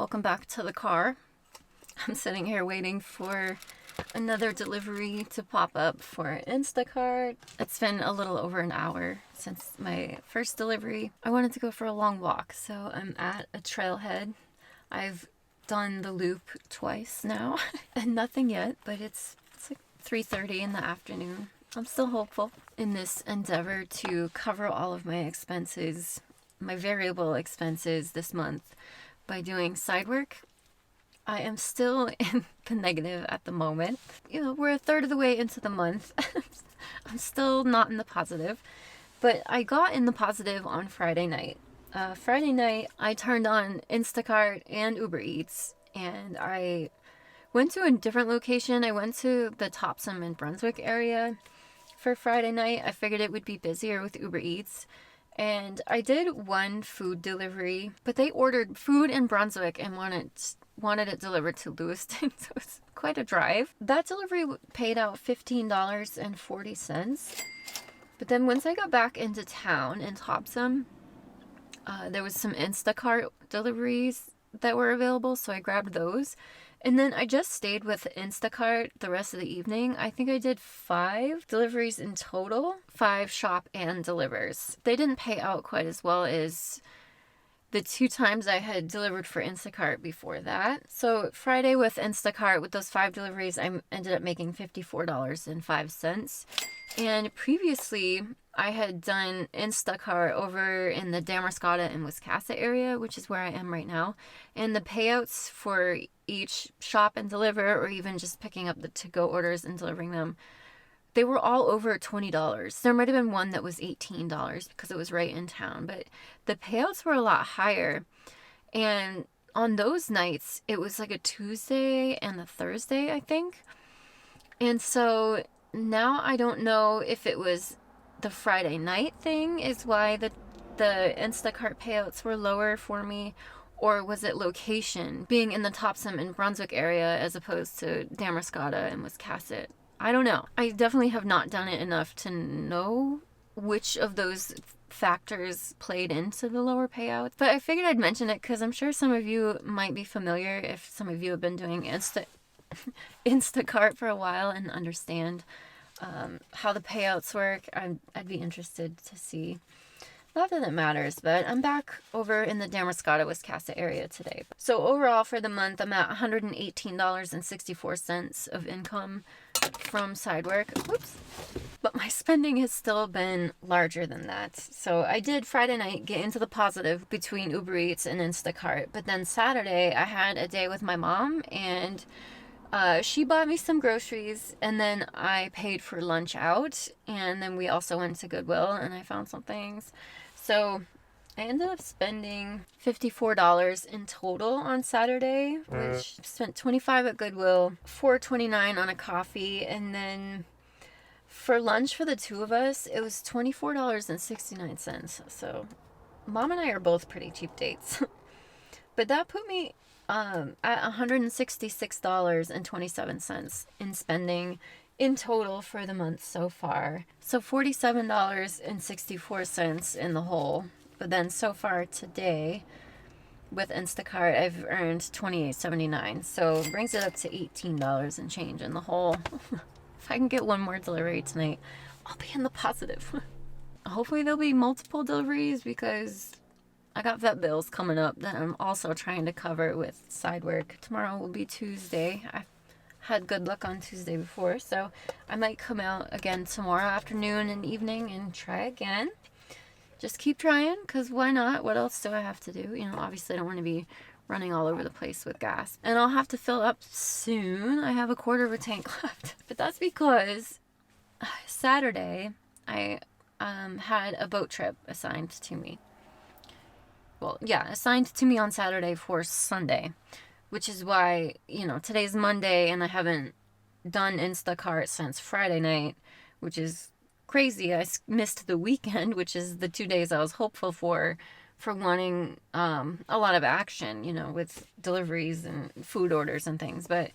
Welcome back to the car. I'm sitting here waiting for another delivery to pop up for Instacart. It's been a little over an hour since my first delivery. I wanted to go for a long walk, so I'm at a trailhead. I've done the loop twice now and nothing yet, but it's like 3:30 in the afternoon. I'm still hopeful in this endeavor to cover all of my expenses, my variable expenses this month by doing side work. I am still in the negative at the moment. We're a third of the way into the month. I'm still not in the positive, but I got in the positive on Friday night. Friday night, I turned on Instacart and Uber Eats, and I went to a different location. I went to the Topsom and Brunswick area for Friday night. I figured it would be busier with Uber Eats. And I did one food delivery, but they ordered food in Brunswick and wanted it delivered to Lewiston, so it's quite a drive. That delivery paid out $15.40. But then once I got back into town in Topsom, there was some Instacart deliveries that were available, so I grabbed those. And then I just stayed with Instacart the rest of the evening. I think I did 5 deliveries in total, 5 shop and delivers. They didn't pay out quite as well as the 2 times I had delivered for Instacart before that. So Friday with Instacart, with those 5 deliveries, I ended up making $54.05. And previously, I had done Instacart over in the Damariscotta and Wiscasset area, which is where I am right now. And the payouts for each shop and deliver, or even just picking up the to-go orders and delivering them, they were all over $20. There might have been one that was $18 because it was right in town, but the payouts were a lot higher. And on those nights, it was like a Tuesday and a Thursday, I think. And so now I don't know if it was the Friday night thing is why the Instacart payouts were lower for me, or was it location, being in the Topsom and Brunswick area as opposed to Damariscotta and Wiscasset. I don't know. I definitely have not done it enough to know which of those factors played into the lower payouts. But I figured I'd mention it because I'm sure some of you might be familiar if some of you have been doing Instacart for a while and understand how the payouts work. I'd be interested to see. Not that it matters, but I'm back over in the Damariscotta, Wiscasset area today. So overall for the month, I'm at $118.64 of income from side work. Oops. But my spending has still been larger than that. So I did Friday night get into the positive between Uber Eats and Instacart. But then Saturday, I had a day with my mom, and she bought me some groceries, and then I paid for lunch out, and then we also went to Goodwill and I found some things. So I ended up spending $54 in total on Saturday, which I spent $25 at Goodwill, $4.29 on a coffee, and then for lunch for the 2 of us, it was $24.69. So Mom and I are both pretty cheap dates. But that put me at $166.27 in spending in total for the month so far. So $47.64 in the whole. But then so far today with Instacart, I've earned $28.79. So it brings it up to $18 and change in the whole. If I can get one more delivery tonight, I'll be in the positive. Hopefully there'll be multiple deliveries because I got vet bills coming up that I'm also trying to cover with side work. Tomorrow will be Tuesday. I've had good luck on Tuesday before, so I might come out again tomorrow afternoon and evening and try again. Just keep trying, because why not? What else do I have to do? Obviously I don't want to be running all over the place with gas. And I'll have to fill up soon. I have a quarter of a tank left. But that's because Saturday I had a boat trip assigned to me. Well, yeah, assigned to me on Saturday for Sunday, which is why, today's Monday and I haven't done Instacart since Friday night, which is crazy. I missed the weekend, which is the 2 days I was hopeful for wanting a lot of action, with deliveries and food orders and things. But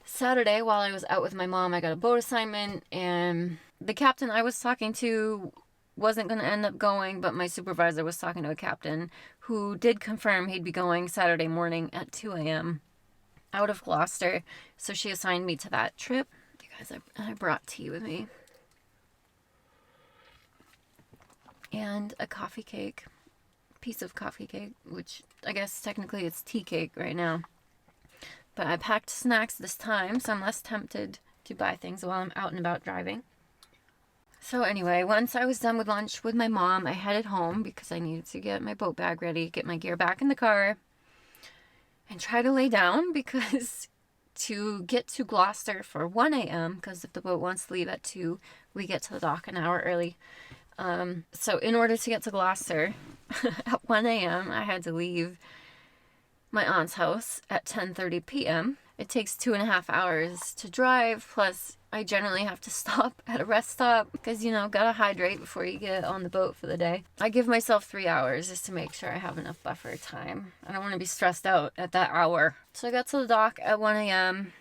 Saturday, while I was out with my mom, I got a boat assignment, and the captain I was talking to wasn't going to end up going, but my supervisor was talking to a captain who did confirm he'd be going Saturday morning at 2 a.m. out of Gloucester. So she assigned me to that trip. You guys, I brought tea with me. And a coffee cake. Piece of coffee cake, which I guess technically it's tea cake right now. But I packed snacks this time, so I'm less tempted to buy things while I'm out and about driving. So anyway, once I was done with lunch with my mom, I headed home because I needed to get my boat bag ready, get my gear back in the car, and try to lay down because to get to Gloucester for 1 a.m., because if the boat wants to leave at 2, we get to the dock an hour early. So in order to get to Gloucester at 1 a.m., I had to leave my aunt's house at 10:30 p.m. It takes 2.5 hours to drive, plus I generally have to stop at a rest stop because, gotta hydrate before you get on the boat for the day. I give myself 3 hours just to make sure I have enough buffer time. I don't want to be stressed out at that hour. So I got to the dock at 1 a.m.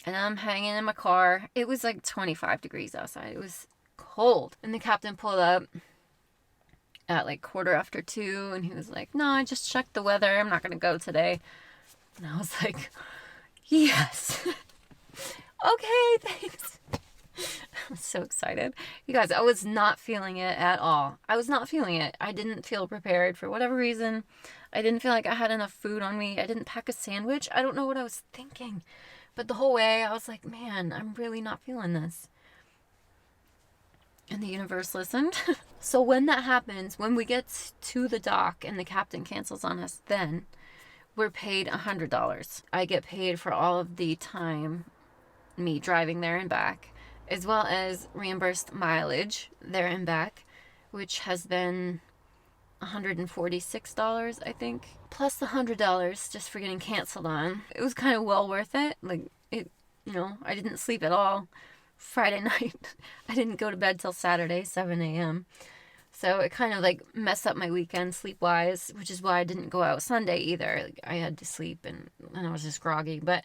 and I'm hanging in my car. It was like 25 degrees outside. It was cold. And the captain pulled up at like 2:15 and he was like, "No, I just checked the weather. I'm not going to go today." And I was like, yes. Okay, thanks. I'm so excited. You guys, I was not feeling it at all. I was not feeling it. I didn't feel prepared for whatever reason. I didn't feel like I had enough food on me. I didn't pack a sandwich. I don't know what I was thinking. But the whole way I was like, man, I'm really not feeling this. And the universe listened. So when that happens, when we get to the dock and the captain cancels on us, then we're paid $100. I get paid for all of the time me driving there and back, as well as reimbursed mileage there and back, which has been $146, I think, plus the $100 just for getting canceled on. It was kind of well worth it. Like, I didn't sleep at all Friday night. I didn't go to bed till Saturday, 7 a.m. So it kind of like messed up my weekend sleep-wise, which is why I didn't go out Sunday either. Like, I had to sleep and I was just groggy, but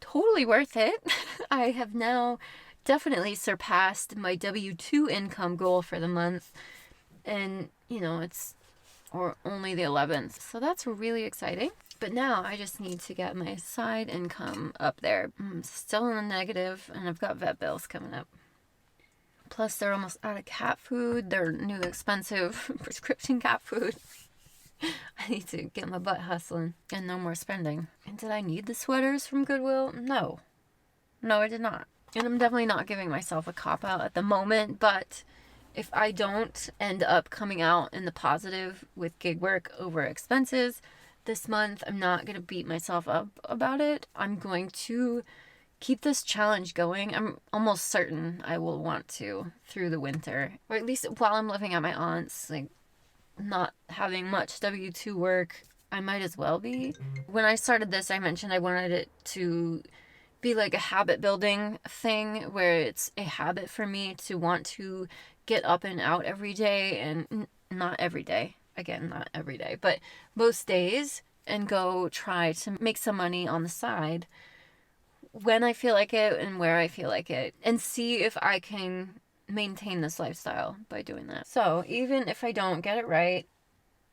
totally worth it. I have now definitely surpassed my W-2 income goal for the month. And, it's only the 11th. So that's really exciting. But now I just need to get my side income up there. I'm still in the negative and I've got vet bills coming up. Plus they're almost out of cat food. Their new expensive prescription cat food. I need to get my butt hustling and no more spending. And did I need the sweaters from Goodwill? No, I did not. And I'm definitely not giving myself a cop-out at the moment, but if I don't end up coming out in the positive with gig work over expenses this month, I'm not going to beat myself up about it. I'm going to keep this challenge going. I'm almost certain I will want to through the winter, or at least while I'm living at my aunt's, like, not having much W-2 work, I might as well be. When I started this, I mentioned I wanted it to be like a habit building thing where it's a habit for me to want to get up and out every day, and not every day. Again, not every day, but most days, and go try to make some money on the side when I feel like it and where I feel like it, and see if I can maintain this lifestyle by doing that. So even if I don't get it right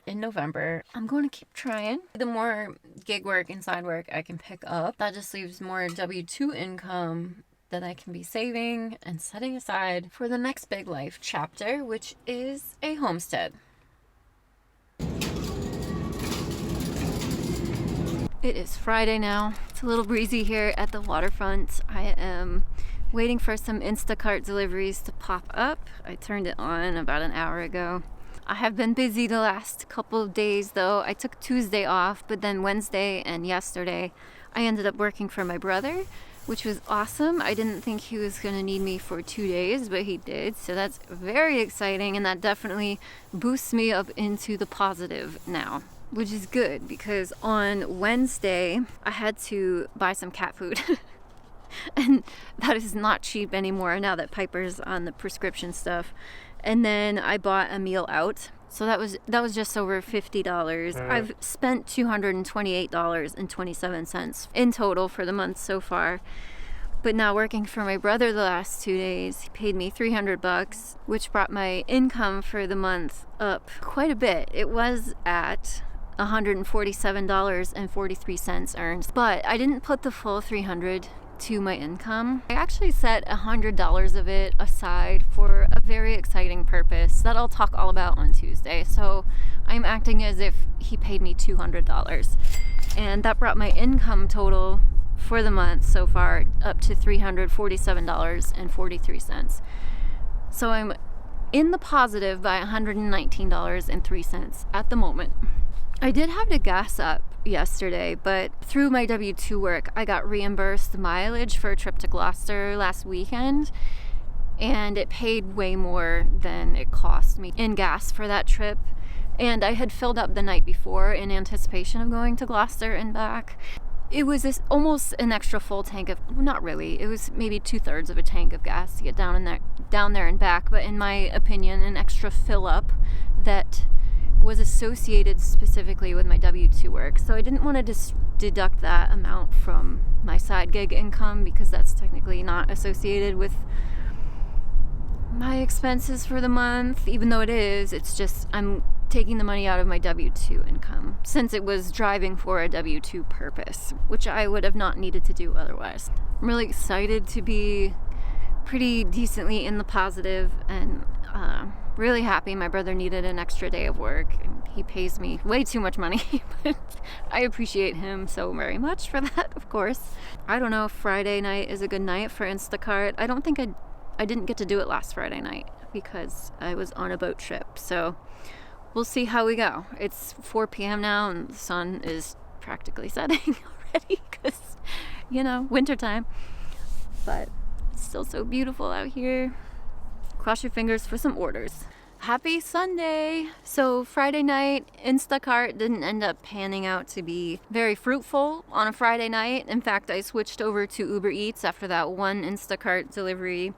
in November, I'm going to keep trying. The more gig work and side work I can pick up, that just leaves more W-2 income that I can be saving and setting aside for the next big life chapter, which is a homestead. It is Friday now. It's a little breezy here at the waterfront. I am waiting for some Instacart deliveries to pop up. I turned it on about an hour ago. I have been busy the last couple of days though. I took Tuesday off, but then Wednesday and yesterday I ended up working for my brother, which was awesome. I didn't think he was going to need me for 2 days, but he did. So that's very exciting, and that definitely boosts me up into the positive now, which is good because on Wednesday I had to buy some cat food. And that is not cheap anymore now that Piper's on the prescription stuff. And then I bought a meal out. So that was just over $50. I've spent $228.27 in total for the month so far. But now working for my brother the last 2 days, he paid me $300, which brought my income for the month up quite a bit. It was at $147.43 earned, but I didn't put the full $300 to my income. I actually set $100 of it aside for a very exciting purpose that I'll talk all about on Tuesday. So I'm acting as if he paid me $200, and that brought my income total for the month so far up to $347.43. So I'm in the positive by $119.03 at the moment. I did have to gas up yesterday, but through my W-2 work, I got reimbursed mileage for a trip to Gloucester last weekend, and it paid way more than it cost me in gas for that trip. And I had filled up the night before in anticipation of going to Gloucester and back. It was almost an extra full tank of, well, not really, it was maybe 2/3 of a tank of gas to get down there and back, but in my opinion, an extra fill up that was associated specifically with my W-2 work. So I didn't want to deduct that amount from my side gig income because that's technically not associated with my expenses for the month, even though it is. It's just I'm taking the money out of my W-2 income since it was driving for a W-2 purpose, which I would have not needed to do otherwise. I'm really excited to be pretty decently in the positive, and really happy my brother needed an extra day of work, and he pays me way too much money, but I appreciate him so very much for that, of course. I don't know if Friday night is a good night for Instacart. I don't think I didn't get to do it last Friday night because I was on a boat trip, so we'll see how we go. It's 4 p.m. now and the sun is practically setting already because, wintertime, but it's still so beautiful out here. Cross your fingers for some orders. Happy Sunday! So Friday night, Instacart didn't end up panning out to be very fruitful on a Friday night. In fact, I switched over to Uber Eats after that one Instacart delivery.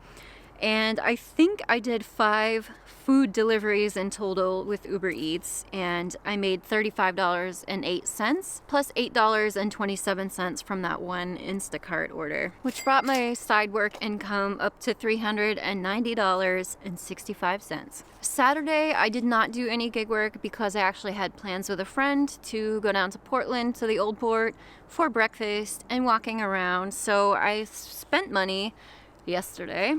And I think I did 5 food deliveries in total with Uber Eats, and I made $35.08 plus $8.27 from that one Instacart order, which brought my side work income up to $390.65. Saturday, I did not do any gig work because I actually had plans with a friend to go down to Portland to the Old Port for breakfast and walking around, so I spent money yesterday.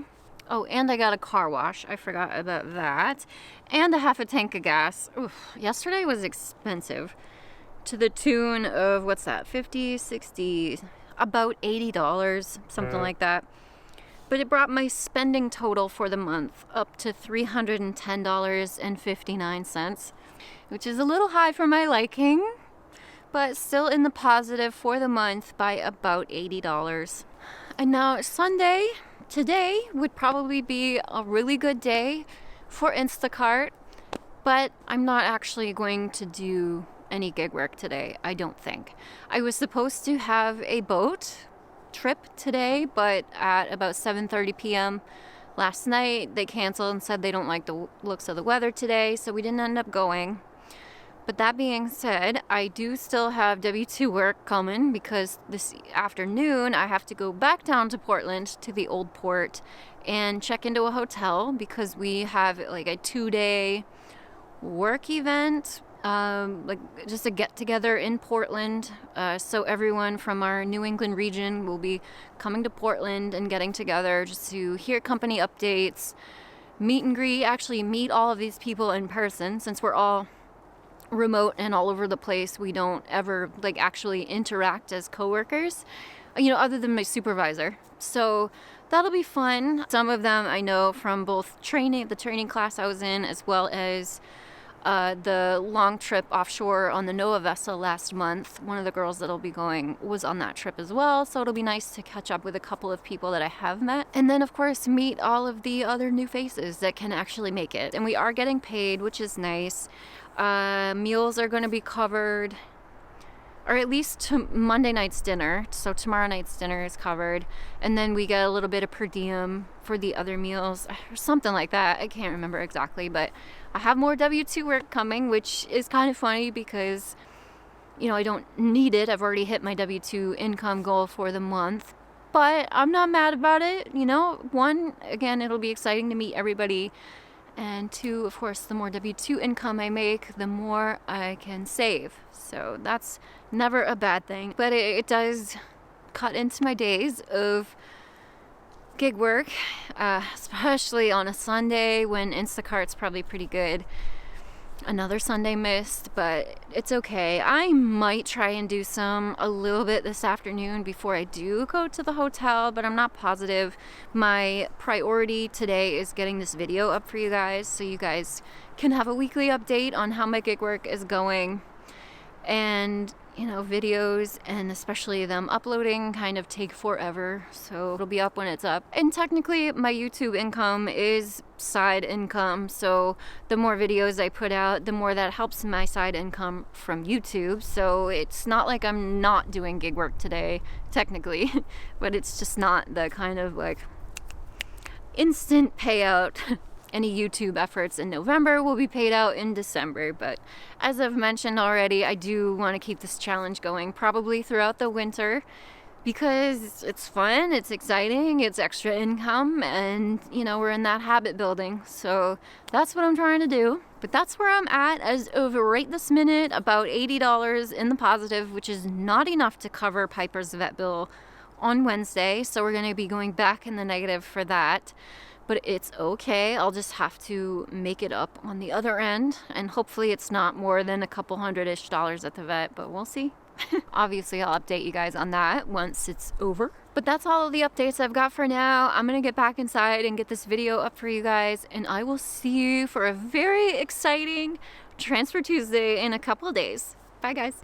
Oh, and I got a car wash. I forgot about that. And a half a tank of gas. Oof, yesterday was expensive. To the tune of, what's that, 50, 60, about $80, something like that. But it brought my spending total for the month up to $310.59, which is a little high for my liking, but still in the positive for the month by about $80. And now Sunday. Today would probably be a really good day for Instacart, but I'm not actually going to do any gig work today, I don't think. I was supposed to have a boat trip today, but at about 7:30 p.m. last night, they canceled and said they don't like the looks of the weather today, so we didn't end up going. But that being said, I do still have W-2 work coming because this afternoon I have to go back down to Portland to the Old Port and check into a hotel because we have like a 2-day work event, like just a get together in Portland. So everyone from our New England region will be coming to Portland and getting together just to hear company updates, meet and greet, actually meet all of these people in person since we're all remote and all over the place. We don't ever actually interact as coworkers, other than my supervisor. So that'll be fun. Some of them I know from both the training class I was in, as well as the long trip offshore on the NOAA vessel last month. One of the girls that'll be going was on that trip as well, so it'll be nice to catch up with a couple of people that I have met, and then of course meet all of the other new faces that can actually make it. And we are getting paid, which is nice. Meals are going to be covered, or at least Monday night's dinner. So tomorrow night's dinner is covered, and then we get a little bit of per diem for the other meals or something like that. I can't remember exactly, but I have more W-2 work coming, which is kind of funny because I don't need it. I've already hit my W-2 income goal for the month. but I'm not mad about it. You know, one, again, it'll be exciting to meet everybody. And two, of course, the more W-2 income I make, the more I can save. So that's never a bad thing. But it does cut into my days of gig work, especially on a Sunday when Instacart's probably pretty good. Another Sunday missed, but it's okay. I might try and do a little bit this afternoon before I do go to the hotel, but I'm not positive. My priority today is getting this video up for you guys so you guys can have a weekly update on how my gig work is going. And you know, videos and especially them uploading kind of take forever, so it'll be up when it's up. And technically my YouTube income is side income, so the more videos I put out, the more that helps my side income from YouTube. So it's not like I'm not doing gig work today technically, but it's just not the kind of like instant payout. Any YouTube efforts in November will be paid out in December, but as I've mentioned already, I do want to keep this challenge going probably throughout the winter because it's fun, it's exciting, it's extra income, and you know, we're in that habit building. So that's what I'm trying to do. But that's where I'm at as of right this minute, about $80 in the positive, which is not enough to cover Piper's vet bill on Wednesday. So we're going to be going back in the negative for that. But it's okay. I'll just have to make it up on the other end. And hopefully it's not more than a couple $100-ish at the vet, but we'll see. Obviously, I'll update you guys on that once it's over. But that's all of the updates I've got for now. I'm gonna get back inside and get this video up for you guys. And I will see you for a very exciting Transfer Tuesday in a couple of days. Bye, guys.